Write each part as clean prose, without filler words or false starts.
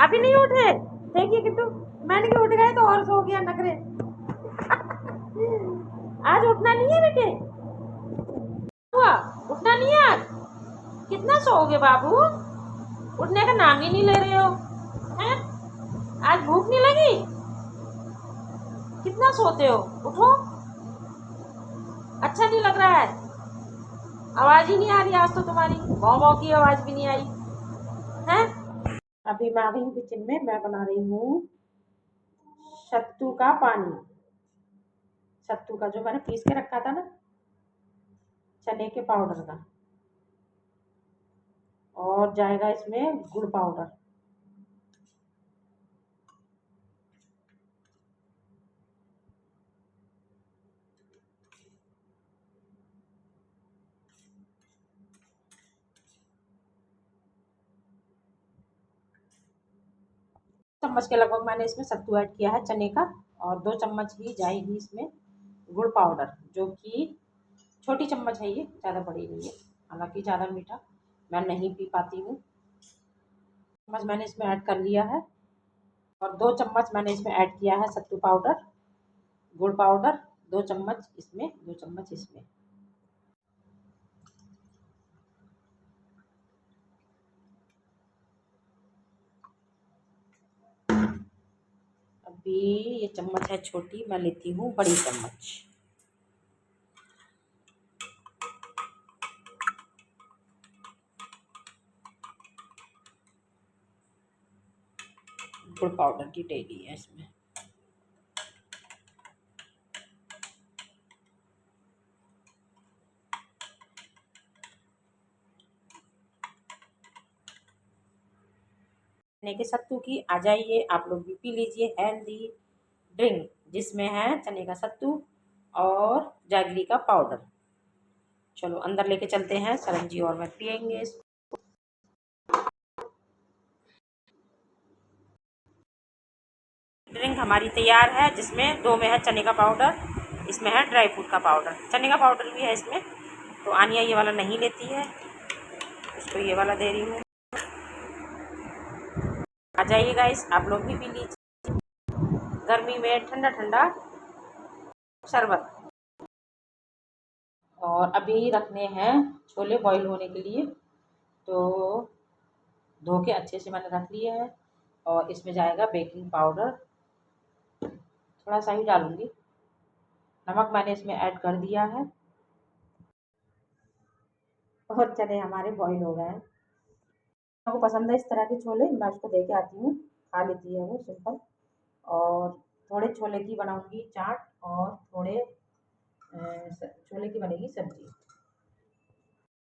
अभी नहीं उठे। देखिए किट्टू, मैंने कि उठ गए तो और सो गया नखरे। आज उठना नहीं है बेटे, हुआ उठना नहीं है आज। कितना सोओगे बाबू, उठने का नाम ही नहीं ले रहे हो हैं? आज भूख नहीं लगी? कितना सोते हो, उठो। अच्छा नहीं लग रहा है, आवाज ही नहीं आ रही आज तो तुम्हारी, भौ भौ की आवाज भी नहीं आई है। अभी मैं आ गई हूँ किचन में, मैं बना रही हूँ सत्तू का पानी। सत्तू का जो मैंने पीस के रखा था ना, चने के पाउडर का, और जाएगा इसमें गुड़ पाउडर। चम्मच के लगभग मैंने इसमें सत्तू ऐड किया है चने का, और 2 चम्मच ही जाएगी इसमें गुड़ पाउडर, जो कि छोटी चम्मच है, ये ज़्यादा बड़ी नहीं है। हालांकि ज़्यादा मीठा मैं नहीं पी पाती हूँ। चम्मच मैंने इसमें ऐड कर लिया है, और 2 चम्मच मैंने इसमें ऐड किया है सत्तू पाउडर, गुड़ पाउडर 2 चम्मच इसमें, 2 चम्मच इसमें। अभी ये चम्मच है छोटी, मैं लेती हूँ बड़ी चम्मच। गुड़ पाउडर की डेली है इसमें। चने के सत्तू की आ जाइए, आप लोग भी पी लीजिए हेल्दी ड्रिंक, जिसमें है चने का सत्तू और जैगरी का पाउडर। चलो अंदर लेके चलते हैं, सरन जी और मैं पियेंगे। ड्रिंक हमारी तैयार है, जिसमें 2 में है चने का पाउडर, इसमें है ड्राई फ्रूट का पाउडर। चने का पाउडर भी है इसमें, तो आनिया ये वाला नहीं लेती है, उसको ये वाला दे रही हूँ। आ जाइए गाइस, आप लोग भी पी लीजिए गर्मी में ठंडा ठंडा शरबत। और अभी रखने हैं छोले बॉईल होने के लिए, तो धो के अच्छे से मैंने रख लिए है। और इसमें जाएगा बेकिंग पाउडर, थोड़ा सा ही डालूंगी। नमक मैंने इसमें ऐड कर दिया है, और चने हमारे बॉईल हो गए हैं। को पसंद है इस तरह के छोले, मैं उसको दे के आती हूँ, खा लेती है वो सिंपल। और थोड़े छोले की बनाऊंगी चाट, और थोड़े छोले की बनेगी सब्जी।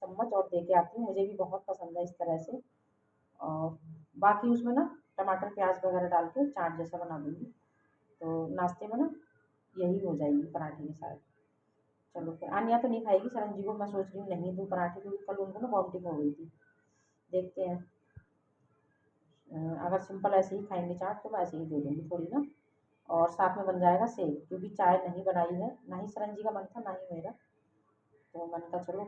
चम्मच और दे के आती हूँ, मुझे भी बहुत पसंद है इस तरह से। और बाकी उसमें ना टमाटर प्याज वगैरह डाल के चाट जैसा बना दूँगी, तो नाश्ते में ना यही हो जाएगी पराठे के साथ। चलो फिर आनिया तो नहीं खाएगी, सरन जी को मैं सोच रही हूँ नहीं दूँ पराठे, क्योंकि कल उनको ना वॉमिटिंग हो गई थी। देखते हैं, अगर सिंपल ऐसे ही खाएंगे चाट तो मैं ऐसे ही दे दूँगी थोड़ी ना। और साथ में बन जाएगा सेक, क्योंकि चाय नहीं बनाई है, ना ही सरन जी का मन था ना ही मेरा, तो मन का चलो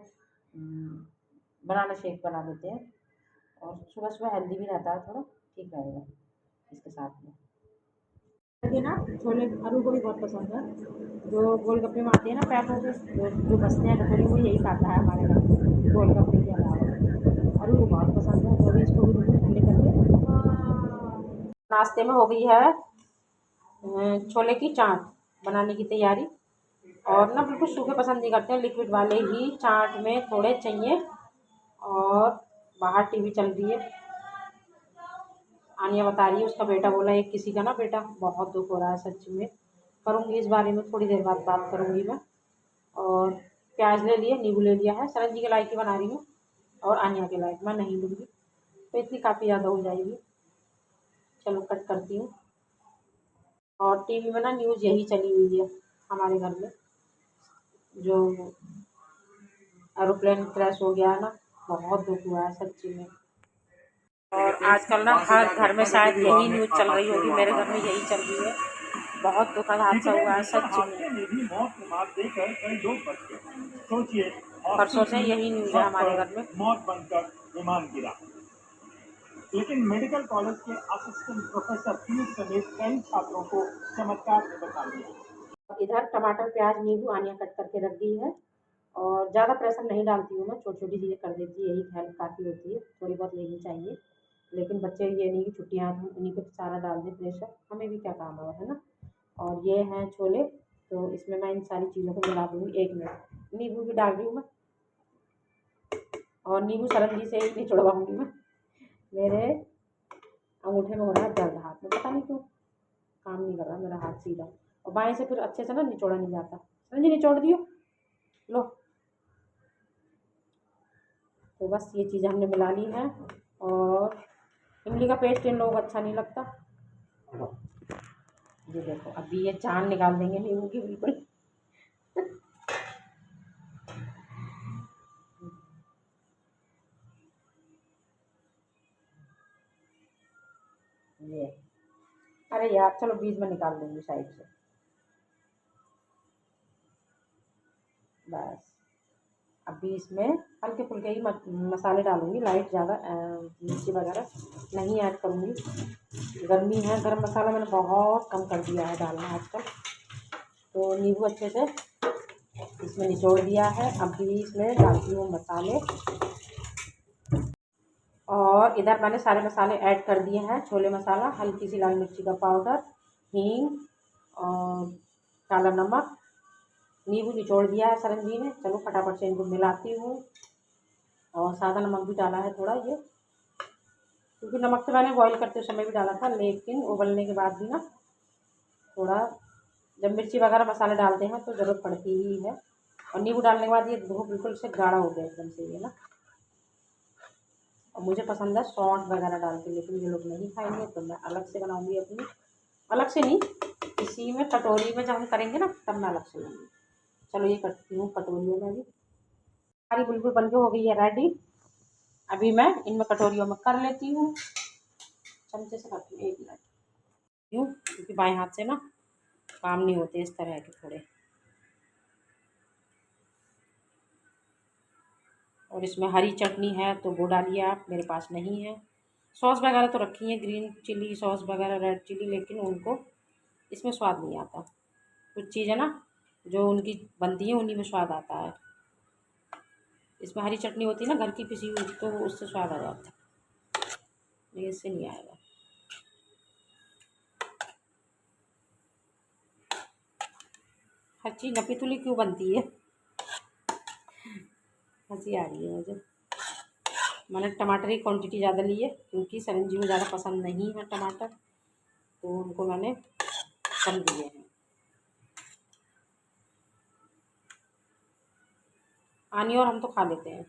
बनाना शेक बना देते हैं। और सुबह सुबह हेल्दी भी रहता है, थोड़ा ठीक रहेगा इसके साथ में। देखिए ना, छोले अरु को भी बहुत पसंद है, जो गोलगप्पे में आते हैं ना पैकों के, जो बचते हैं कटोरी, वो यही खाता है हमारे घर में गोलगप्पे के अलावा। अरु को बहुत पसंद है, तो भी इसको भी दूँगी ठंडे करके। नाश्ते में हो गई है छोले की चाट बनाने की तैयारी। और ना बिल्कुल सूखे पसंद नहीं करते हैं, लिक्विड वाले ही चाट में थोड़े चाहिए। और बाहर टीवी चल रही है, आनिया बता रही है उसका बेटा बोला एक किसी का ना बेटा, बहुत दुख हो रहा है सच में। करूँगी इस बारे में थोड़ी देर बाद बात करूँगी मैं। और प्याज ले लिया, नींबू ले लिया है, सरन जी के लायक ही बना रही हूँ, और आनिया के लायक मैं नहीं लूँगी, तो इतनी काफ़ी ज़्यादा हो जाएगी। चलो कट करती हूँ। और टीवी में ना न्यूज़ यही चली हुई है हमारे घर में, जो एरोप्लेन क्रैश हो गया है ना, बहुत दुख हुआ है सच्ची में। और आजकल ना हर घर में शायद यही न्यूज़ चल रही होगी, मेरे घर में यही चल रही है। बहुत दुखद हादसा हुआ है सच में। परसों से यही न्यूज़ है हमारे घर में। मौत बनकर विमान गिरा। लेकिन मेडिकल कॉलेज के असिस्टेंट प्रोफेसर पीयूष समेत कई छात्रों को चमत्कार ने बचा लिया। इधर टमाटर, प्याज, नींबू, आनिया कट करके रख दी है और ज़्यादा प्रेशर नहीं डालती हूँ मैं, छोटी छोटी चीज़ें कर देती, यही हेल्प काफ़ी होती है, थोड़ी बहुत लेनी चाहिए। लेकिन बच्चे ये नहीं कि छुट्टियाँ हैं उन्हीं पे सारा डाल दें प्रेशर, हमें भी क्या काम है ना। और ये हैं छोले, तो इसमें मैं इन सारी चीज़ों को मिला दूँगी। 1 मिनट, नींबू भी डाल रही हूँ मैं, और नींबू सरंजी से ही निचोड़वाऊँगी मैं। मेरे अंगूठे में हो रहा है दर्द हाथ में, पता नहीं क्यों काम नहीं कर रहा मेरा हाथ सीधा, और बाएं से फिर अच्छे से ना निचोड़ा नहीं जाता। सरंजी निचोड़ दियो, लो। तो बस ये चीज़ हमने मिला ली है। और इमली का पेस्ट इन लोगों को अच्छा नहीं लगता। ये देखो अभी ये जान निकाल देंगे नींबू की बिल्कुल। ये अरे यार चलो बीज में निकाल दूंगी साइड से। बस अभी इसमें हल्के फुल्के ही मसाले डालूंगी, लाइट, ज़्यादा मिर्ची वगैरह नहीं ऐड करूँगी। गर्मी है, गरम मसाला मैंने बहुत कम कर दिया है डालना आजकल। तो नींबू अच्छे से इसमें निचोड़ दिया है। अभी इसमें डालती हूँ मसाले, और इधर मैंने सारे मसाले ऐड कर दिए हैं। छोले मसाला, हल्की सी लाल मिर्ची का पाउडर, हींग और काला नमक, नींबू निचोड़ दिया है सरंजी ने। चलो फटाफट से इनको मिलाती हूँ। और सादा नमक भी डाला है थोड़ा, ये क्योंकि नमक तो मैंने बॉईल करते समय भी डाला था, लेकिन उबलने के बाद भी ना थोड़ा, जब मिर्ची वगैरह मसाले डालते हैं तो ज़रूरत पड़ती ही है। और नींबू डालने के बाद ये देखो बिल्कुल से गाढ़ा हो गया एकदम से ये ना। और मुझे पसंद है सौंठ वगैरह डाल के, लेकिन ये लोग नहीं खाएंगे तो मैं अलग से बनाऊँगी अपनी। अलग से नहीं, इसी में कटोरी में जब हम करेंगे ना तब मैं अलग से लूँगी। चलो ये करती हूँ कटोरियों में भी। सारी बिल्कुल बन के हो गई है रेडी। अभी मैं इनमें कटोरियों में कर लेती हूँ, चमचे से करती हूँ। 1 मिनट यूँ, क्योंकि बाएं हाथ से ना काम नहीं होते इस तरह के थोड़े। और इसमें हरी चटनी है तो वो डालिए आप, मेरे पास नहीं है। सॉस वगैरह तो रखी है, ग्रीन चिली सॉस वगैरह, रेड चिली, लेकिन उनको इसमें स्वाद नहीं आता। कुछ चीज़ें ना जो उनकी बनती है उन्हीं में स्वाद आता है। इसमें हरी चटनी होती है ना घर की पिसी हुई, तो उससे स्वाद आ जाता है, लेकिन इससे नहीं आएगा। हर चीज़ नपी-तुली क्यों बनती है, हंसी आ रही है मुझे। मैंने टमाटर की क्वांटिटी ज़्यादा ली है क्योंकि सरंजी में ज़्यादा पसंद नहीं है टमाटर, तो उनको मैंने कम दिए हैं। आनी और हम तो खा लेते हैं।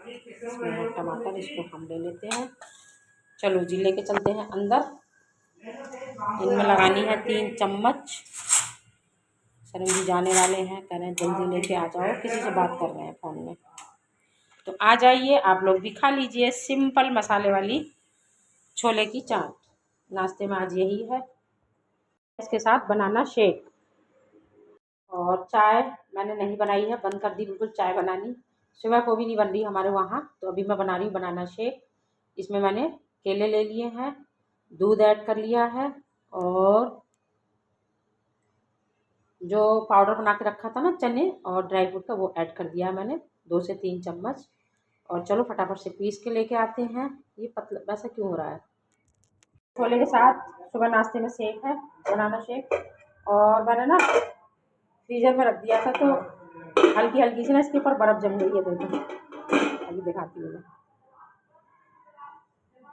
इसमें है टमाटर, इसको हम ले लेते हैं। चलो जी लेके चलते हैं अंदर। इनमें लगानी है 3 चम्मच। सरंजी जाने वाले हैं, कह रहे हैं जल्दी लेके आ जाओ, किसी से बात कर रहे हैं फ़ोन में। तो आ जाइए आप लोग भी खा लीजिए सिंपल मसाले वाली छोले की चाट। नाश्ते में आज यही है, इसके साथ बनाना शेक। और चाय मैंने नहीं बनाई है, बंद कर दी बिल्कुल चाय बनानी। सुबह को भी नहीं बन रही हमारे वहाँ, तो अभी मैं बना रही हूँ बनाना शेक। इसमें मैंने केले ले लिए हैं, दूध ऐड कर लिया है, और जो पाउडर बना के रखा था ना चने और ड्राई फ्रूट का, वो ऐड कर दिया है मैंने 2 से 3 चम्मच। और चलो फटाफट से पीस के लेके आते हैं। ये पतला वैसा क्यों हो रहा है। छोले के साथ सुबह नाश्ते में शेक है, बनाना शेक। और मैंने ना फ्रीज़र में रख दिया था, तो हल्की हल्की सी ना इसके ऊपर बर्फ़ जम गई है, देखो अभी दिखाती हूँ मैं।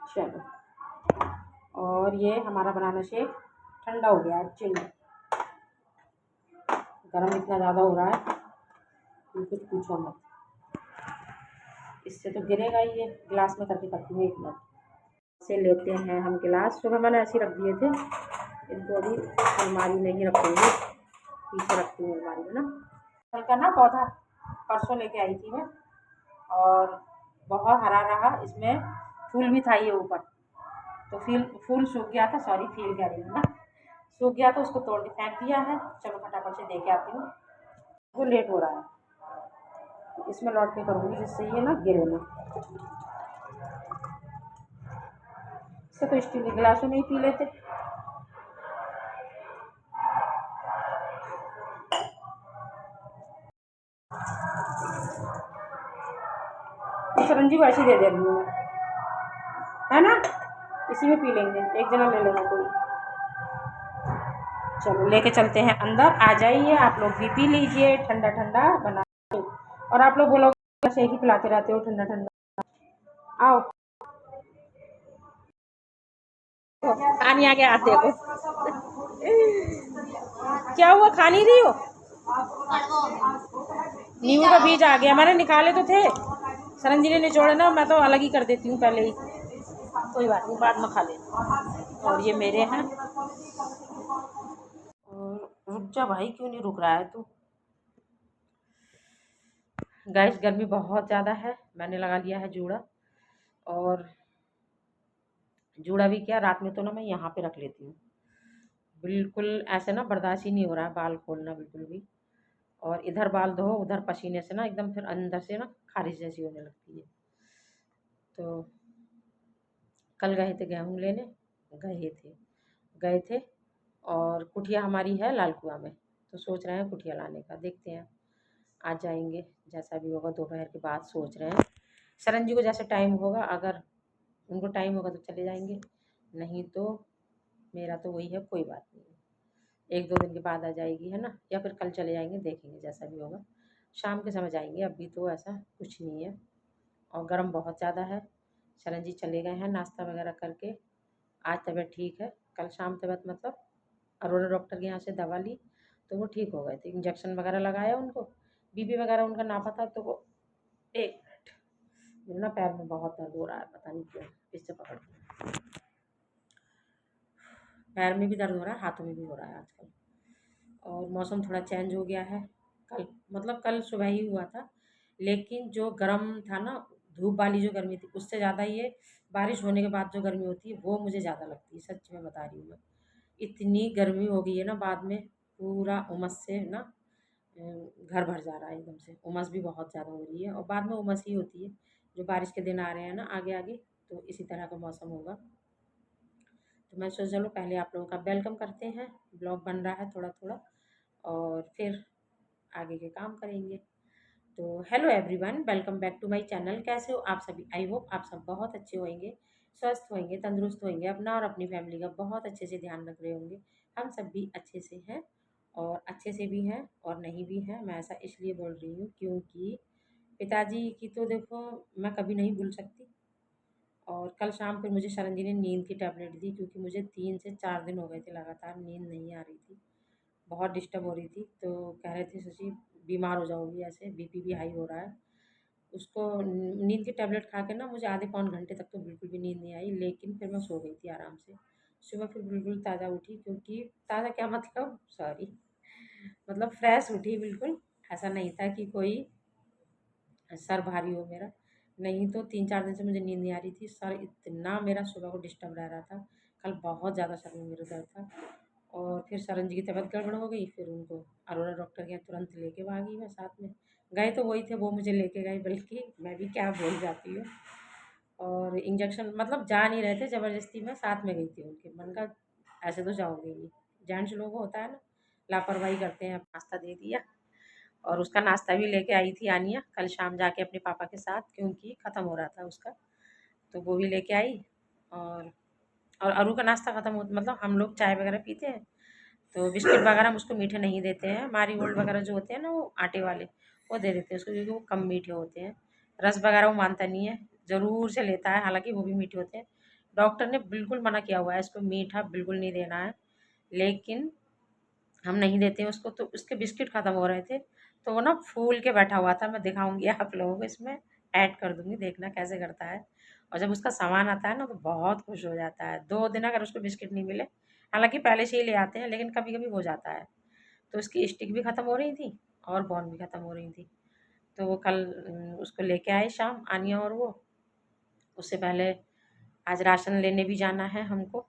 चलो, और ये हमारा बनाना शेक ठंडा हो गया एक्चुअली, गर्म इतना ज़्यादा हो रहा है कि कुछ पूछो मत। इससे तो गिरेगा ही, ये गिलास में करके करती हूँ। 1 मिनट से लेते हैं हम गिलास। सुबह मैंने ऐसे ही रख दिए थे, इनको अभी अलमारी में ही रखूँगी, पीछे रखती हूँ अलमारी में ना। फल का ना पौधा परसों लेके आई थी मैं, और बहुत हरा रहा, इसमें फूल भी था ये ऊपर, तो फूल सूख गया था, सॉरी फील कह रही हूँ ना, सूख गया तो उसको तोड़ के फेंक दिया है। चलो फटाफट से दे के आती हूँ, तो लेट हो रहा है। इसमें लौट के करूँगी जिससे ये ना गिरे ना। इससे तो स्टील के गिलासों में ही पी लेते। सरंजी को ऐसे दे रही हूँ मैं, है ना, इसी में पी लेंगे, एक जना ले लेना कोई। चलो लेके चलते हैं अंदर, आ जाइए आप लोग भी पी लीजिए ठंडा ठंडा बना। और आप लोग बोलोगे शेक ही पिलाते रहते हो ठंडा ठंडा, आओ खानी आगे आते को। क्या हुआ, खा नहीं रही हो? नींबू का बीज आ गया, मैंने निकाले तो थे, सरंजी ने निचोड़े ना, मैं तो अलग ही कर देती हूँ पहले ही, कोई बात नहीं बाद में खा लेना। और ये मेरे हैं, और रुक जा भाई, क्यों नहीं रुक रहा है तू? गैस गर्मी बहुत ज़्यादा है, मैंने लगा लिया है जूड़ा। और जूड़ा भी क्या, रात में तो ना मैं यहाँ पे रख लेती हूँ, बिल्कुल ऐसे ना बर्दाश्त ही नहीं हो रहा है बाल खोलना बिल्कुल भी। और इधर बाल धो, उधर पसीने से ना एकदम फिर अंदर से ना खारिश जैसी होने लगती है। तो कल गए थे गेहूँ लेने, गए थे और कुटिया हमारी है लाल कुआं में, तो सोच रहे हैं कुटिया लाने का, देखते हैं आज जाएंगे, जैसा भी होगा दोपहर के बाद सोच रहे हैं। शरण जी को जैसे टाइम होगा, अगर उनको टाइम होगा तो चले जाएंगे, नहीं तो मेरा तो वही है, कोई बात नहीं, एक दो दिन के बाद आ जाएगी, है ना, या फिर कल चले जाएंगे, देखेंगे जैसा भी होगा, शाम के समय जाएंगे, अभी तो ऐसा कुछ नहीं है। और गर्म बहुत ज़्यादा है। शरण जी चले गए हैं नाश्ता वगैरह करके, आज तबीयत ठीक है, कल शाम तबीयत मतलब अरोड़ा डॉक्टर के यहाँ से दवा ली तो वो ठीक हो गए थे, इंजेक्शन वगैरह लगाया उनको, बीपी वगैरह उनका नापा था, तो वो एक मिनट, मेरे ना पैर में बहुत दर्द हो रहा है, पता नहीं क्यों, इससे पकड़ के पैर में भी दर्द हो रहा है, हाथों में भी हो रहा है आजकल। और मौसम थोड़ा चेंज हो गया है, कल मतलब कल सुबह ही हुआ था, लेकिन जो गर्म था ना, धूप वाली जो गर्मी थी उससे ज़्यादा ये बारिश होने के बाद जो गर्मी होती है वो मुझे ज़्यादा लगती है, सच में बता रही हूँ मैं। इतनी गर्मी हो गई है ना, बाद में पूरा उमस से ना घर भर जा रहा है एकदम से, उमस भी बहुत ज़्यादा हो रही है, और बाद में उमस ही होती है, जो बारिश के दिन आ रहे हैं ना आगे आगे, तो इसी तरह का मौसम होगा। तो मैं सोचा चलो पहले आप लोगों का वेलकम करते हैं, ब्लॉग बन रहा है थोड़ा थोड़ा, और फिर आगे के काम करेंगे। तो hello everyone, welcome back to my channel. कैसे हो आप सभी? आई होप आप सब बहुत अच्छे होंगे, स्वस्थ होंगे, तंदुरुस्त होंगे, अपना और अपनी फैमिली का बहुत अच्छे से ध्यान रख रहे होंगे। हम सब भी अच्छे से हैं, और अच्छे से भी हैं और नहीं भी हैं। मैं ऐसा इसलिए बोल रही हूँ क्योंकि पिताजी की तो देखो मैं कभी नहीं भूल सकती। और कल शाम फिर मुझे शरण जी ने नींद की टैबलेट दी, क्योंकि मुझे 3 से 4 दिन हो गए थे लगातार नींद नहीं आ रही थी, बहुत डिस्टर्ब हो रही थी, तो कह रहे थे शशि बीमार हो जाओगी, ऐसे बीपी भी हाई हो रहा है। उसको नींद की टैबलेट खा के ना मुझे आधे पौन घंटे तक तो बिल्कुल भी नींद नहीं आई, लेकिन फिर मैं सो गई थी आराम से। सुबह फिर बिल्कुल ताज़ा उठी, क्योंकि ताज़ा क्या मतलब, सॉरी, मतलब फ्रेश उठी बिल्कुल। ऐसा नहीं था कि कोई सर भारी हो मेरा, नहीं तो 3-4 दिन से मुझे नींद नहीं आ रही थी, सर इतना मेरा सुबह को डिस्टर्ब रह रहा था, कल बहुत ज़्यादा सर में मेरा दर्द था। और फिर शरण जी की तबीयत गड़बड़ हो गई, फिर उनको अरोड़ा डॉक्टर के यहाँ तुरंत लेके भागी मैं, साथ में गए तो वही थे, वो मुझे लेके गए, बल्कि मैं भी क्या भूल जाती हूँ। और इंजेक्शन मतलब जा नहीं रहे थे, ज़बरदस्ती मैं साथ में गई थी उनके, मन का ऐसे तो जाओगे ही नहीं, जेंट्स लोगों को होता है ना, लापरवाही करते हैं, नाश्ता दे दिया। और उसका नाश्ता भी लेके आई थी आनिया कल शाम जाके अपने पापा के साथ, क्योंकि ख़त्म हो रहा था उसका, तो वो भी लेके आई। और और अरू का नाश्ता ख़त्म हो, मतलब हम लोग चाय वगैरह पीते हैं, तो बिस्किट वगैरह हम उसको मीठे नहीं देते हैं, मारी गोल्ड वगैरह जो होते हैं ना वो आटे वाले, वो दे देते हैं उसको, क्योंकि वो कम मीठे होते हैं। रस वगैरह वो मानता नहीं है, ज़रूर से लेता है, हालांकि वो भी मीठे होते हैं। डॉक्टर ने बिल्कुल मना किया हुआ है इसको मीठा बिल्कुल नहीं देना है, लेकिन हम नहीं देते हैं उसको, तो उसके बिस्किट ख़त्म हो रहे थे, तो वो ना फूल के बैठा हुआ था, मैं दिखाऊंगी आप लोगों को, इसमें ऐड कर दूंगी, देखना कैसे करता है। और जब उसका सामान आता है ना तो बहुत खुश हो जाता है, 2 दिन अगर उसको बिस्किट नहीं मिले, हालांकि पहले से ही ले आते हैं, लेकिन कभी कभी हो जाता है। तो उसकी स्टिक भी ख़त्म हो रही थी और बॉर्न भी ख़त्म हो रही थी, तो वो कल उसको लेके आए शाम आनिया, और वो उससे पहले आज राशन लेने भी जाना है हमको,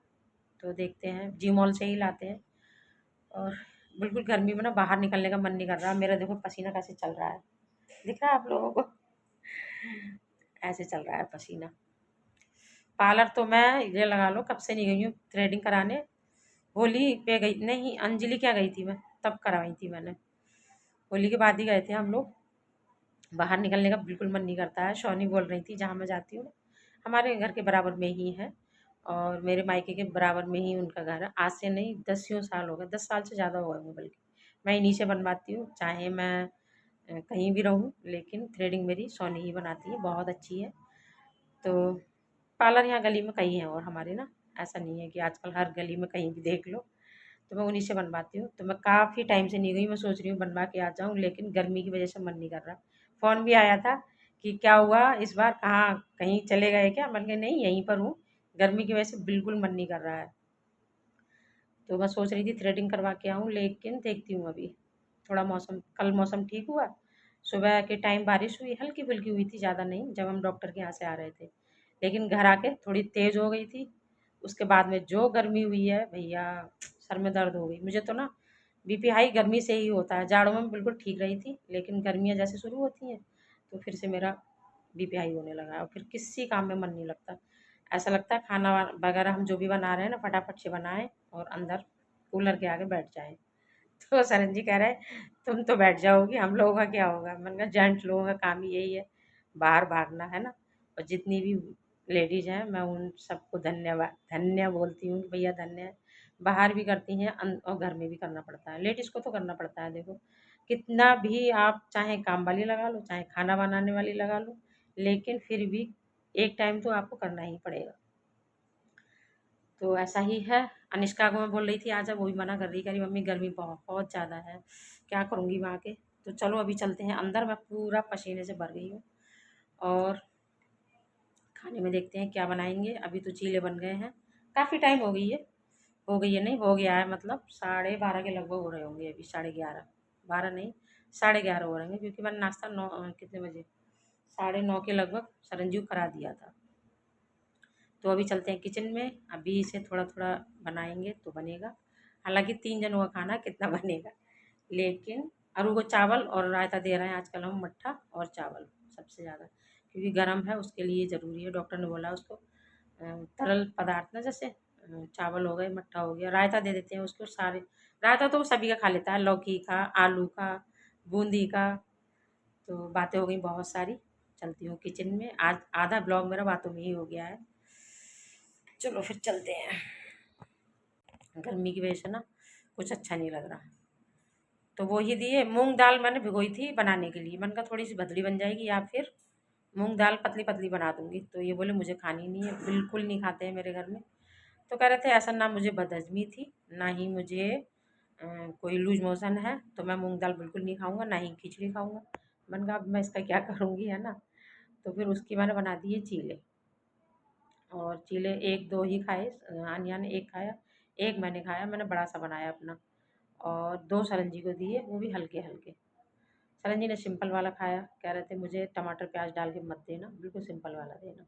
तो देखते हैं, जी मॉल से ही लाते हैं। और बिल्कुल गर्मी में ना बाहर निकलने का मन नहीं कर रहा मेरा, देखो पसीना कैसे चल रहा है, दिख रहा है आप लोगों को, ऐसे चल रहा है पसीना। पार्लर तो मैं ये लगा लो कब से नहीं गई हूँ थ्रेडिंग कराने। होली पे गई, नहीं अंजलि क्या गई थी मैं, तब करवाई थी मैंने। होली के बाद ही गए थे हम लोग। बाहर निकलने का बिल्कुल मन नहीं करता है। शौनी बोल रही थी जहाँ मैं जाती हूँ हमारे घर के बराबर में ही है और मेरे मायके के बराबर में ही उनका घर है। आज से नहीं 10 साल हो गए, 10 साल से ज़्यादा हो गए होंगे बल्कि। मैं इन्हीं से बनवाती हूँ चाहे मैं कहीं भी रहूँ, लेकिन थ्रेडिंग मेरी सोनी ही बनाती है, बहुत अच्छी है। तो पार्लर यहाँ गली में कई हैं और हमारे ना, ऐसा नहीं है कि आजकल हर गली में कहीं भी देख लो। तो मैं उन्हीं से बनवाती हूँ। तो मैं काफ़ी टाइम से नहीं गई, मैं सोच रही हूँ बनवा के आ जाऊँ, लेकिन गर्मी की वजह से मन नहीं कर रहा। फ़ोन भी आया था कि क्या हुआ इस बार, कहाँ कहीं चले गए क्या? मैंने कहा नहीं यहीं पर हूँ, गर्मी की वजह से बिल्कुल मन नहीं कर रहा है। तो मैं सोच रही थी थ्रेडिंग करवा के आऊँ, लेकिन देखती हूँ अभी। थोड़ा मौसम, कल मौसम ठीक हुआ, सुबह के टाइम बारिश हुई, हल्की-फुल्की हुई थी, ज़्यादा नहीं, जब हम डॉक्टर के यहाँ से आ रहे थे। लेकिन घर आके थोड़ी तेज़ हो गई थी। उसके बाद में जो गर्मी हुई है भैया, सर में दर्द हो गई। मुझे तो ना बीपी हाई गर्मी से ही होता है। जाड़ों में बिल्कुल ठीक रही थी, लेकिन गर्मियाँ जैसे शुरू होती हैं, तो फिर से मेरा बीपी हाई होने लगा है और फिर किसी काम में मन नहीं लगता। ऐसा लगता है खाना वगैरह हम जो भी बना रहे हैं ना, फटाफट से बनाएँ और अंदर कूलर के आगे बैठ जाएँ। तो सरन जी कह रहे हैं तुम तो बैठ जाओगी, हम लोगों का क्या होगा? मैंने कहा जेंट्स लोगों का काम ही यही है, बाहर भागना, है ना? और जितनी भी लेडीज़ हैं मैं उन सबको धन्य बोलती हूँ कि भैया धन्य है। बाहर भी करती हैं और घर में भी करना पड़ता है। लेडीज़ को तो करना पड़ता है देखो, कितना भी आप चाहे काम वाली लगा लो, चाहे खाना बनाने वाली लगा लो, लेकिन फिर भी एक टाइम तो आपको करना ही पड़ेगा। तो ऐसा ही है। अनिष्का को मैं बोल रही थी आजा, वो भी मना कर रही, कह रही मम्मी गर्मी बहुत ज़्यादा है, क्या करूँगी वहाँ के। तो चलो अभी चलते हैं अंदर, मैं पूरा पसीने से भर गई हूँ और खाने में देखते हैं क्या बनाएंगे। अभी तो चीले बन गए हैं, काफ़ी टाइम हो गई है नहीं हो गया है, मतलब 12:30 के लगभग हो रहे होंगे अभी, 11:30, 12 नहीं 11:30 हो रहे होंगे, क्योंकि मैंने नाश्ता कितने बजे, 9:30 के लगभग सरंजू करा दिया था। तो अभी चलते हैं किचन में, अभी इसे थोड़ा थोड़ा बनाएंगे तो बनेगा। हालांकि 3 जनों का खाना कितना बनेगा, लेकिन अरू को चावल और रायता दे रहे हैं आजकल हम, मट्ठा और चावल सबसे ज़्यादा, क्योंकि गर्म है उसके लिए ज़रूरी है। डॉक्टर ने बोला उसको तरल पदार्थ ना, जैसे चावल हो गए, मट्ठा हो गया, रायता दे देते हैं उसको सारे। रायता तो वो सभी का खा लेता है, लौकी का, आलू का, बूंदी का। तो बातें हो गई बहुत सारी, चलती हूँ किचन में। आज आधा ब्लॉग मेरा बातों में ही हो गया है। चलो फिर चलते हैं। गर्मी की वजह से ना कुछ अच्छा नहीं लग रहा। तो वो ये दिए, मूंग दाल मैंने भिगोई थी बनाने के लिए, मैंने कहा थोड़ी सी भदड़ी बन जाएगी या फिर मूंग दाल पतली पतली बना दूंगी। तो ये बोले मुझे खानी नहीं है, बिल्कुल नहीं खाते हैं मेरे घर में। तो कह रहे थे ऐसा ना मुझे बदहजमी थी, ना ही मुझे कोई लूज मोशन है, तो मैं मूंग दाल बिल्कुल नहीं खाऊंगा, ना ही खिचड़ी खाऊंगा। मैंने कहा अब मैं इसका क्या करूँगी, है ना। तो फिर उसकी मैंने बना दिए चीले, और चीले एक दो ही खाए, आनिया ने एक खाया, एक मैंने खाया, मैंने बड़ा सा बनाया अपना, और दो सरंजी को दिए, वो भी हल्के हल्के। सरंजी ने सिंपल वाला खाया, कह रहे थे मुझे टमाटर प्याज डाल के मत देना, बिल्कुल सिंपल वाला देना।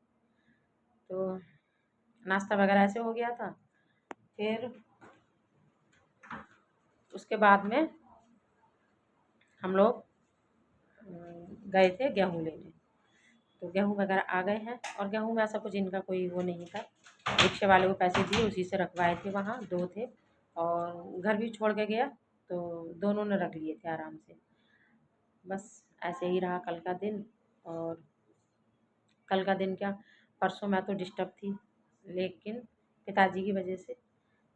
तो नाश्ता वगैरह ऐसे हो गया था। फिर उसके बाद में हम लोग गए थे गेहूँ लेने। तो गेहूँ वगैरह आ गए हैं, और गेहूँ में ऐसा कुछ इनका कोई वो नहीं था, रिक्शे वाले को पैसे दिए उसी से रखवाए थे, वहाँ दो थे और घर भी छोड़ के गया, तो दोनों ने रख लिए थे आराम से। बस ऐसे ही रहा कल का दिन। और कल का दिन क्या, परसों मैं तो डिस्टर्ब थी, लेकिन पिताजी की वजह से।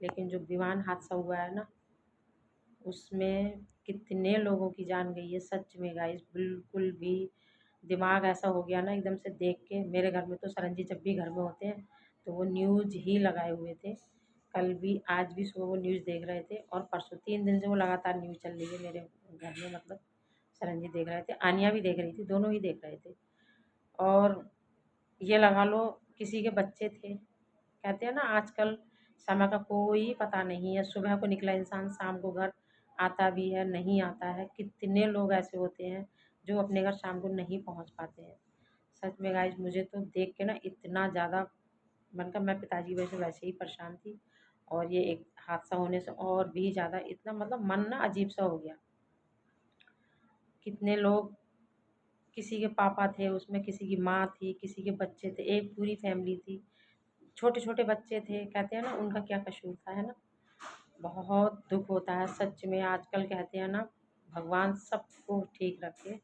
लेकिन जो विमान हादसा हुआ है ना, उसमें कितने लोगों की जान गई है सच में गाइस, बिल्कुल भी दिमाग ऐसा हो गया ना एकदम से देख के। मेरे घर में तो सरंजी जब भी घर में होते हैं तो वो न्यूज़ ही लगाए हुए थे, कल भी आज भी सुबह वो न्यूज़ देख रहे थे, और परसों 3 दिन से वो लगातार न्यूज़ चल रही है मेरे घर में, मतलब सरंजी देख रहे थे, आनिया भी देख रही थी, दोनों ही देख रहे थे। और ये लगा लो किसी के बच्चे थे, कहते हैं ना आजकल समय का कोई पता नहीं है, सुबह को निकला इंसान शाम को घर आता भी है, नहीं आता है। कितने लोग ऐसे होते हैं जो अपने घर शाम को नहीं पहुंच पाते हैं। सच में गाइस मुझे तो देख के ना इतना ज़्यादा, मन का मैं पिताजी की वजह से वैसे ही परेशान थी, और ये एक हादसा होने से और भी ज़्यादा इतना, मतलब मन ना अजीब सा हो गया। कितने लोग, किसी के पापा थे उसमें, किसी की माँ थी, किसी के बच्चे थे, एक पूरी फैमिली थी। छोटे छोटे बच्चे थे, कहते हैं ना उनका क्या कसूर था, है ना। बहुत दुख होता है सच में। आजकल कहते हैं ना भगवान सबको ठीक रखे।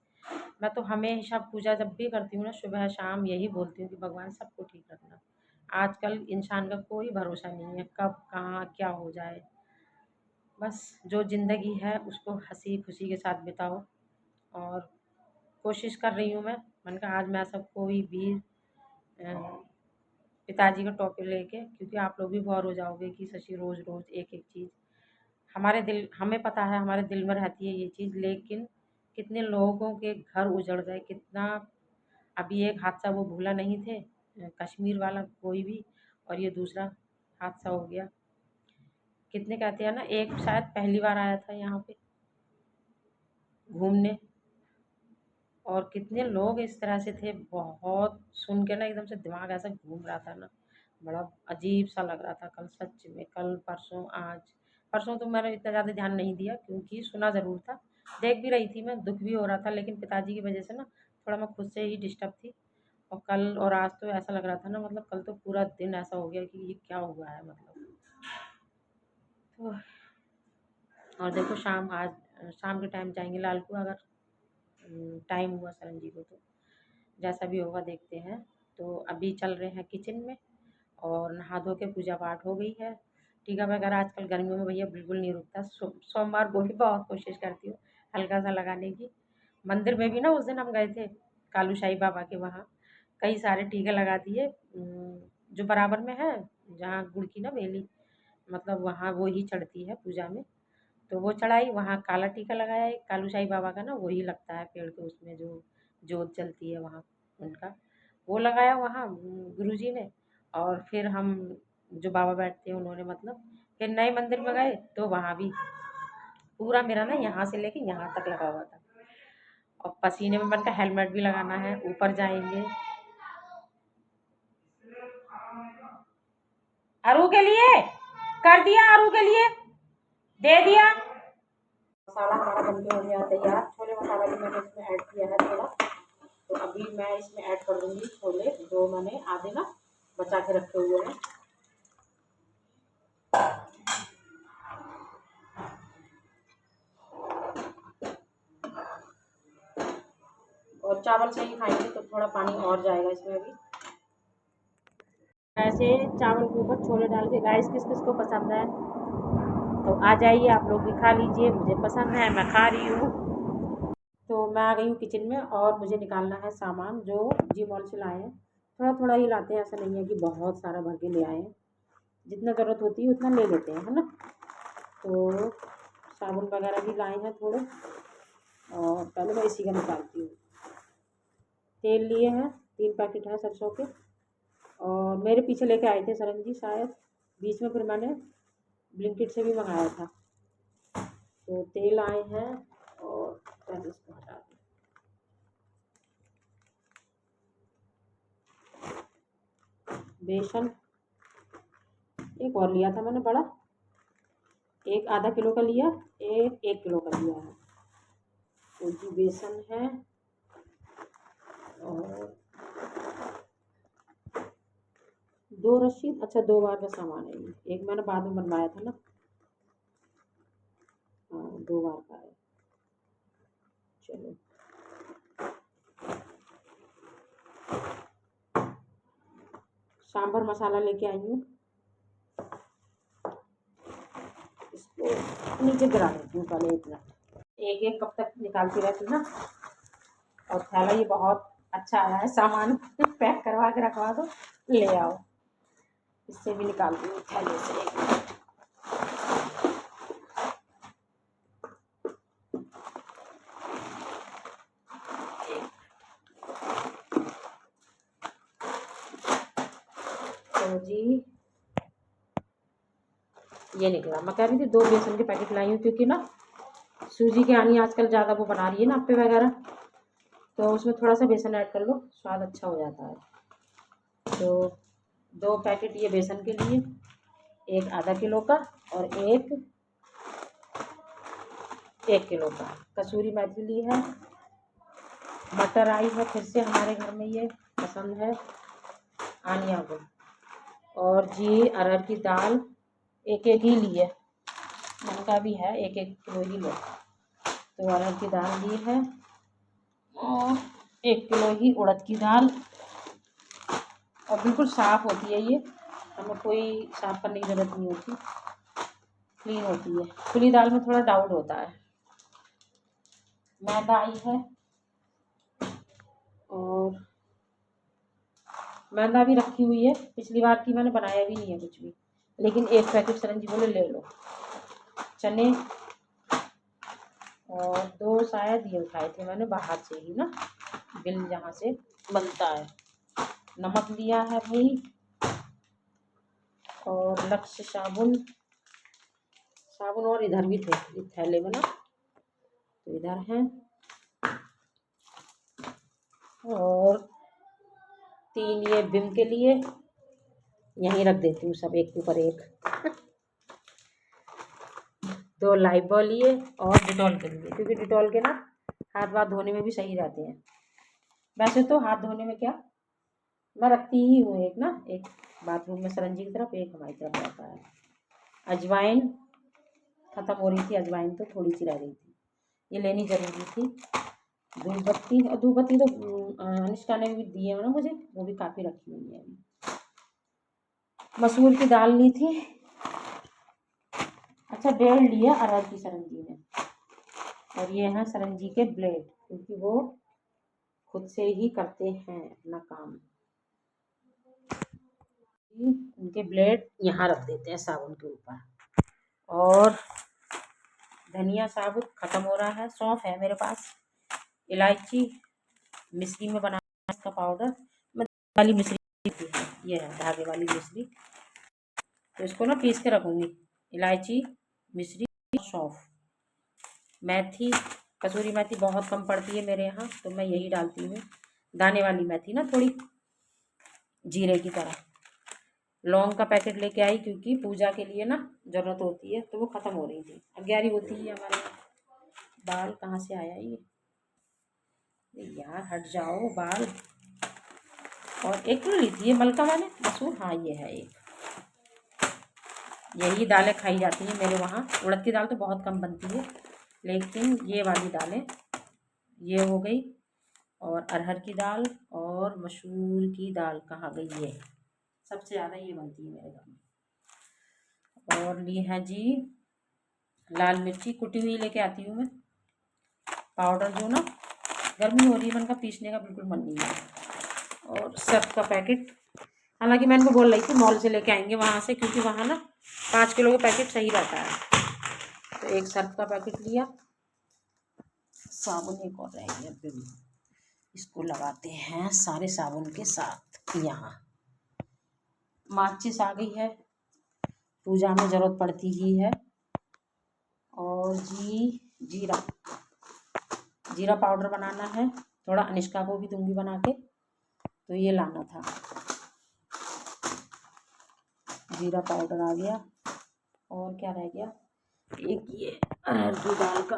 मैं तो हमेशा पूजा जब भी करती हूँ ना, सुबह शाम यही बोलती हूँ कि भगवान सबको ठीक रखना। आजकल इंसान का कोई भरोसा नहीं है, कब कहाँ क्या हो जाए। बस जो ज़िंदगी है उसको हंसी खुशी के साथ बिताओ। और कोशिश कर रही हूँ मैंने कहा आज मैं सबको भी पिताजी का टॉपिक लेके, क्योंकि आप लोग भी बोर हो जाओगे कि शशि रोज़ रोज़ एक एक चीज़। हमारे दिल हमें पता है, हमारे दिल में रहती है ये चीज़, लेकिन कितने लोगों के घर उजड़ गए, कितना। अभी एक हादसा वो भूला नहीं थे, कश्मीर वाला कोई भी, और ये दूसरा हादसा हो गया। कितने कहते हैं ना, एक शायद पहली बार आया था यहाँ पे घूमने, और कितने लोग इस तरह से थे। बहुत सुन के ना एकदम से दिमाग ऐसा घूम रहा था ना, बड़ा अजीब सा लग रहा था कल सच में। कल परसों आज परसों तो मैंने इतना ज़्यादा ध्यान नहीं दिया, क्योंकि सुना ज़रूर था, देख भी रही थी मैं, दुख भी हो रहा था, लेकिन पिताजी की वजह से ना थोड़ा मैं खुद से ही डिस्टर्ब थी। और कल और आज तो ऐसा लग रहा था ना, मतलब कल तो पूरा दिन ऐसा हो गया कि ये क्या हुआ है मतलब। तो और देखो शाम के टाइम जाएंगे लालपुर, अगर टाइम हुआ सरन को, तो जैसा भी होगा देखते हैं। तो अभी चल रहे हैं किचन में, और नहा धो के पूजा पाठ हो गई है। टीका वगैरह आजकल गर्मियों में भैया बिल्कुल नहीं रुकता। सोमवार को भी बहुत कोशिश करती हूँ हल्का सा लगाने की। मंदिर में भी ना उस दिन हम गए थे कालू शाही बाबा के, वहाँ कई सारे टीके लगा दिए। जो बराबर में है, जहाँ गुड़ की ना बेली, मतलब वहाँ वो ही चढ़ती है पूजा में, तो वो चढ़ाई। वहाँ काला टीका लगाया, एक कालू शाही बाबा का ना वही लगता है पेड़ के, उसमें जो जोत जलती है वहाँ उनका, वो लगाया वहाँ गुरुजी ने। और फिर हम जो बाबा बैठते हैं उन्होंने, मतलब फिर नए मंदिर में गए, तो वहाँ भी पूरा मेरा ना यहाँ से लेके यहाँ तक लगा हुआ था। और पसीने में बनकर हेलमेट भी लगाना है, ऊपर जाएंगे। अरू के लिए कर दिया, अरू के लिए दे दिया। मसाला हमारा बन के हो गया तैयार। छोले मसाला भी मैंने इसमें ऐड किया है थोड़ा, तो अभी मैं इसमें ऐड कर दूंगी छोले, जो मैंने आधे ना बचा के रखे हुए हैं। और चावल से ही खाएंगे तो थोड़ा पानी और जाएगा इसमें अभी। ऐसे चावल के ऊपर छोले डाल के, गाइस किस किस को पसंद है तो आ जाइए, आप लोग भी खा लीजिए। मुझे पसंद है, मैं खा रही हूँ। तो मैं आ गई हूँ किचन में, और मुझे निकालना है सामान जो जी मॉल से लाए हैं। थोड़ा थोड़ा ही लाते हैं, ऐसा नहीं है कि बहुत सारा भर के ले आए हैं। जितना ज़रूरत होती है उतना ले लेते हैं, है ना। तो साबुन वगैरह भी लाए हैं थोड़े, और पहले मैं इसी का निकालती हूँ। तेल लिए हैं 3 पैकेट हैं सरसों के, और मेरे पीछे लेके आए थे सरन जी शायद, बीच में फिर मैंने ब्लिंकिट से भी मंगाया था। तो तेल आए हैं, और पहले इसको हटा दें। बेसन एक और लिया था मैंने बड़ा, एक आधा किलो का लिया, एक 1 किलो का लिया है। तो जी बेसन है, और 2 रसीद, अच्छा 2 बार का सामान है ये, एक मैंने बाद में बनवाया था ना। हाँ 2 बार का है। चलो सांभर मसाला लेके आई हूँ, इसको नीचे गिरा देती हूँ पहले 1 मिनट। एक एक कप तक निकालती रहती ना। और थैला ये बहुत अच्छा आया है, सामान पैक करवा के रखवा दो, ले आओ। इससे भी निकाल दूँ थैले से 1 मिनट। तो जी ये निकला। मैं कह रही थी 2 बेसन के पैकेट लाई हूँ, क्योंकि ना सूजी की आनी आजकल ज़्यादा वो बना रही है ना अप्पे वगैरह, तो उसमें थोड़ा सा बेसन ऐड कर लो, स्वाद अच्छा हो जाता है। तो 2 पैकेट ये बेसन के लिए, एक आधा किलो का, और एक 1 किलो का। कसूरी मेथी ली है, मटर आई है फिर से हमारे घर में, ये पसंद है आनिया को, और जी अरहर की दाल एक एक ही ली है, मन का भी है 1-1 किलो ही लो। तो अरहर की दाल ली है और 1 किलो ही उड़द की दाल, और बिल्कुल साफ़ होती है ये, हमें कोई साफ़ करने की ज़रूरत नहीं होती, क्लीन होती है। खुली दाल में थोड़ा डाउट होता है। मैदा आई है और मैदा भी रखी हुई है, पिछली बार की मैंने बनाया भी नहीं है कुछ भी, लेकिन 1 पैकेट सरंजी बोले ले लो। चने और 2 शायद ये उठाए थे मैंने बाहर से ही ना, बिल जहाँ से बनता है। नमक लिया है भाई, और लक्ष्य साबुन और इधर भी थे इस थैले में ना, तो इधर है। और 3 ये विम के लिए, यहीं रख देती हूँ सब एक के ऊपर एक। 2 लाइबॉल लिए और डिटॉल के लिए, क्योंकि डिटॉल के ना हाथ वाथ धोने में भी सही रहते हैं। वैसे तो हाथ धोने में क्या, मैं रखती ही हूँ एक ना, एक बाथरूम में सरंजी की तरफ, एक हमारी तरफ रहता है। अजवाइन ख़त्म हो रही थी, अजवाइन तो थोड़ी सी रह गई थी, ये लेनी ज़रूरी थी। धूप बत्ती, और धूप बत्ती तो अनुष्का ने भी दी है ना मुझे, वो भी काफ़ी रखी हुई है अभी। मसूर की दाल ली थी, अच्छा 1.5 लिया अरहर की सरंजी ने। और ये हैं सरंजी के ब्लेड, क्योंकि वो खुद से ही करते हैं अपना काम। उनके ब्लेड यहाँ रख देते हैं साबुन के ऊपर। और धनिया साबुत ख़त्म हो रहा है, सौंफ है मेरे पास, इलायची, मिश्री में बनाना इसका पाउडर, मैं वाली मिश्री है, ये है धागे वाली मिश्री, तो इसको ना पीस के रखूँगी। इलायची, मिश्री, सौंफ, मेथी, कसूरी मेथी बहुत कम पड़ती है मेरे यहाँ, तो मैं यही डालती हूँ, दाने वाली मेथी ना, थोड़ी जीरे की तरह। लौंग का पैकेट लेके आई, क्योंकि पूजा के लिए ना ज़रूरत होती है, तो वो ख़त्म हो रही थी, 11 होती है हमारे यहाँ। बाल कहाँ से आया ये यार, हट जाओ बाल। और 1 किलो ली थी ये मलका मैंने मसूर, हाँ ये है एक। यही दालें खाई जाती हैं मेरे वहाँ, उड़द की दाल तो बहुत कम बनती है, लेकिन ये वाली दालें, ये हो गई, और अरहर की दाल और मसूर की दाल कहाँ गई, ये सबसे ज़्यादा ये बनती है मेरे घर में। और ली है जी लाल मिर्ची कुटी हुई लेके आती हूँ मैं, पाउडर जो ना, गर्मी हो रही है, मन का पीसने का बिल्कुल मन नहीं है। और सर्फ का पैकेट, हालांकि मैं इनको बोल रही थी मॉल से लेके आएंगे वहाँ से, क्योंकि वहाँ ना 5 किलो का पैकेट सही रहता है। तो एक सर्फ का पैकेट लिया, साबुन एक और रह गया बिल, इसको लगाते हैं सारे साबुन के साथ। यहाँ माचिस आ गई है, पूजा में ज़रूरत पड़ती ही है। और जीरा पाउडर बनाना है, थोड़ा अनुष्का को भी दूंगी बना के, तो ये लाना था। जीरा पाउडर आ गया, और क्या रह गया, एक ये अरहर की दाल का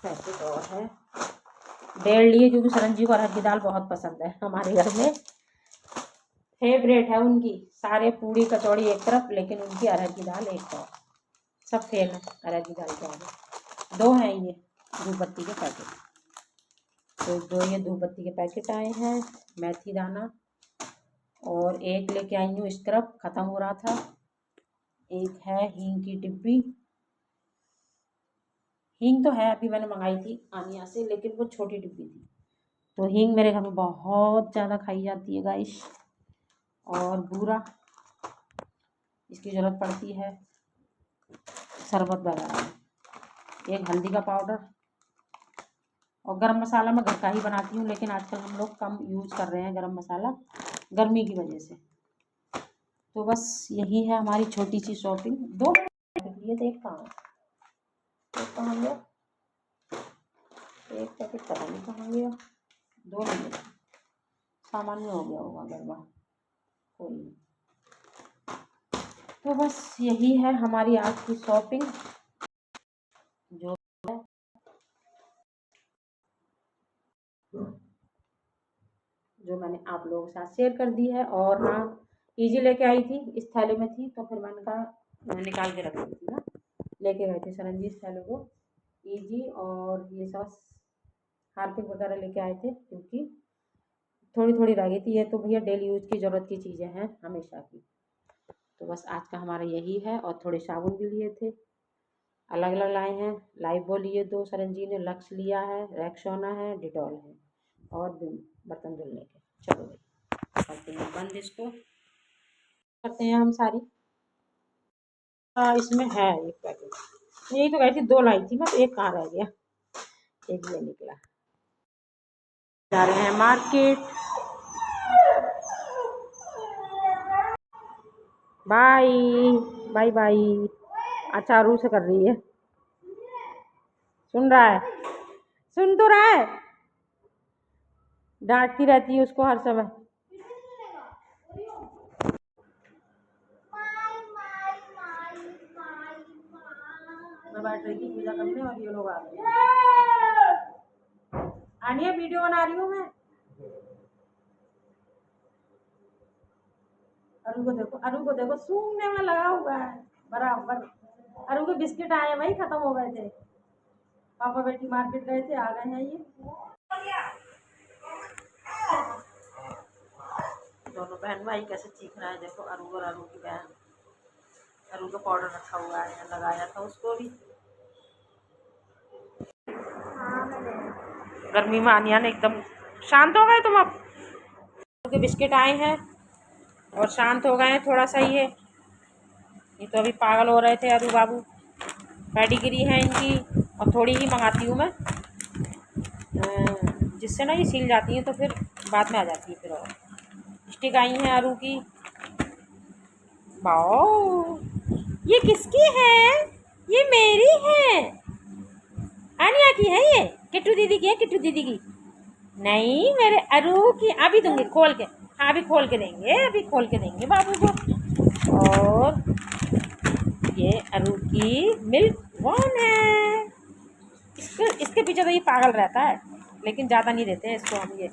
पैकेट और है, 1.5 लिए, क्योंकि सरंजी को अरहर की दाल बहुत पसंद है, हमारे घर में फेवरेट है उनकी। सारे पूड़ी कचौड़ी एक तरफ, लेकिन उनकी अरहर की दाल एक तरफ, सब फेल है अरहर की दाल के आगे। 2 हैं ये धूप बत्ती के पैकेट, तो 2 ये धूप बत्ती के पैकेट आए हैं। मेथी दाना, और एक लेके आई हूँ स्क्रब, ख़त्म हो रहा था। एक है हींग की डिब्बी, हींग तो है, अभी मैंने मंगाई थी आनिया से, लेकिन वो छोटी डिब्बी थी। तो हींग मेरे घर में बहुत ज़्यादा खाई जाती है गाइस। और बूरा, इसकी ज़रूरत पड़ती है शरबत वगैरह में। एक हल्दी का पाउडर, और गरम मसाला मैं घर का ही बनाती हूँ, लेकिन आजकल हम लोग कम यूज़ कर रहे हैं गरम मसाला, गर्मी की वजह से। तो बस यही है हमारी छोटी सी शॉपिंग। 2 पैकेट लिए थे, एक कहाँ गया, एक पैकेट पता नहीं कहाँ गया, 2 नहीं, सामान में हो गया होगा गड़बड़, कोई नहीं। तो बस यही है हमारी आज की शॉपिंग, जो है जो मैंने आप लोगों के साथ शेयर कर दी है। और हाँ, ईजी लेके आई थी, इस थैले में थी, तो फिर मैंने कहा निकाल के रख दी थी ना। लेके गए थे सरंजी इस थैले को, ईजी और ये सब हार्पिक वगैरह लेके आए थे, क्योंकि थोड़ी थोड़ी रह गई थी। ये तो भैया डेली यूज की ज़रूरत की चीज़ें हैं हमेशा की। तो बस आज का हमारा यही है। और थोड़े साबुन भी लिए थे, अलग अलग लाए हैं। लाइफबॉय लिए 2 सरंजी ने, लक्स लिया है, रेक्सोना है, डिटॉल है और विम बर्तन धुलने के। चलो भाई करते हैं बंद इसको, करते हैं हम सारी। हाँ इसमें है एक पैकेट, यही तो गई थी, 2 लाई थी मैं, तो एक कहाँ रह गया, एक ये निकला। जा रहे हैं मार्केट। Bye bye bye. अच्छा रू से कर रही है, सुन रहा है, सुन तो रहा है, डांटती रहती है उसको हर समय। मैं बैठ रही थी पूजा करने और ये लोग आ गए। आनिया वीडियो बना रही हूँ मैं। अरु को देखो सूंघने में लगा हुआ है बराबर। अरु के बिस्किट आए भाई, खत्म हो गए थे। पापा बेटी मार्केट गए थे, आ गए हैं ये दोनों बहन भाई। कैसे चीख रहा है देखो, अरु और अरु की बहन। अरु का पाउडर रखा हुआ है, लगाया था उसको भी। गर्मी में आनिया ने एकदम शांत हो गए तुम अब। के बिस्किट आए हैं और शांत हो गए हैं थोड़ा सा ही है। ये तो अभी पागल हो रहे थे अरु बाबू। पेडिग्री है इनकी, और थोड़ी ही मंगाती हूँ मैं, जिससे ना ये सील जाती हैं, तो फिर बाद में आ जाती है। फिर और स्टिक आई हैं अरु की। वाओ ये किसकी है? ये मेरी है, आनिया की है। ये किट्टू दीदी की है, किट्टू दीदी की नहीं, मेरे अरु की। अभी दूंगी खोल के, हाँ अभी खोल के देंगे, अभी खोल के देंगे बाबू को। और ये अरु की मिल्क वन है। इसके पीछे तो ये पागल रहता है, लेकिन ज़्यादा नहीं देते हैं इसको हम। ये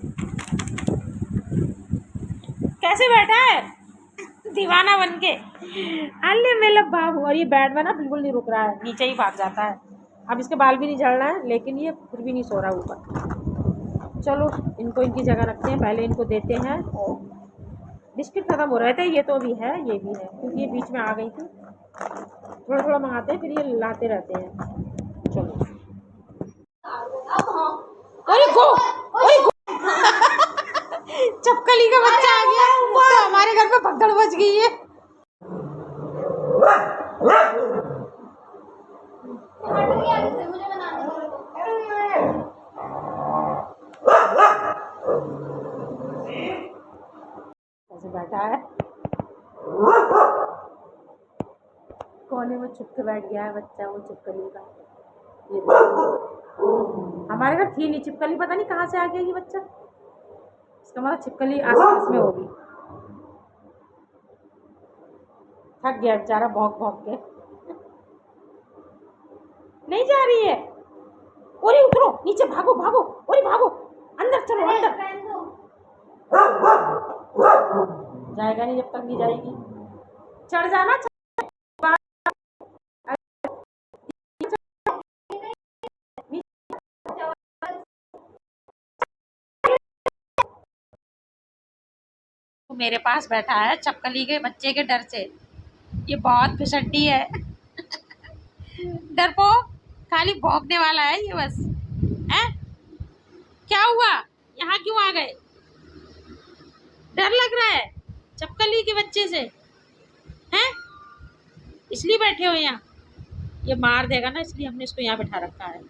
कैसे बैठा है दीवाना बन के, अल्ले मेरा बाबू। और ये बेड में ना बिल्कुल नहीं रुक रहा है, नीचे ही भाग जाता है। अब इसके बाल भी नहीं झड़ रहा है, लेकिन ये फिर भी नहीं सो रहा ऊपर। चलो इनको इनकी जगह रखते हैं, पहले इनको देते हैं। और बिस्किट खत्म हो रहे थे, ये तो भी है, ये भी है, क्योंकि ये बीच में आ गई थी। थोड़ा थोड़ा मंगाते हैं, फिर ये लाते रहते हैं। चलो ओए गो, ओए गो। चपकली का बच्चा आ गया, तो हमारे घर पे भगदड़ मच गई है। ऐसे बैठा है कोने में, छुप के बैठ गया है बच्चा, वो चिपकली का। ये हमारे घर थी नहीं छिपकली, पता नहीं कहाँ से आ गया ये बच्चा। इसका मतलब छिपकली आसपास में होगी। थक गया बेचारा भौंक भौंक के। नहीं जा रही है, ओरे उतरो नीचे, भागो भागो, ओरे भागो, अंदर चलो अंदर। जाएगा नहीं जब तक नहीं जाएगी। चढ़ जाना। मेरे पास बैठा है चपकली के बच्चे के डर से। ये बहुत फिसड्डी है डरपोक, खाली भौंकने वाला है ये बस। है क्या हुआ, यहाँ क्यों आ गए? डर लग रहा है चपकली के बच्चे से, हैं? इसलिए बैठे हो यहाँ। ये मार देगा ना, इसलिए हमने इसको यहाँ बैठा रखा है।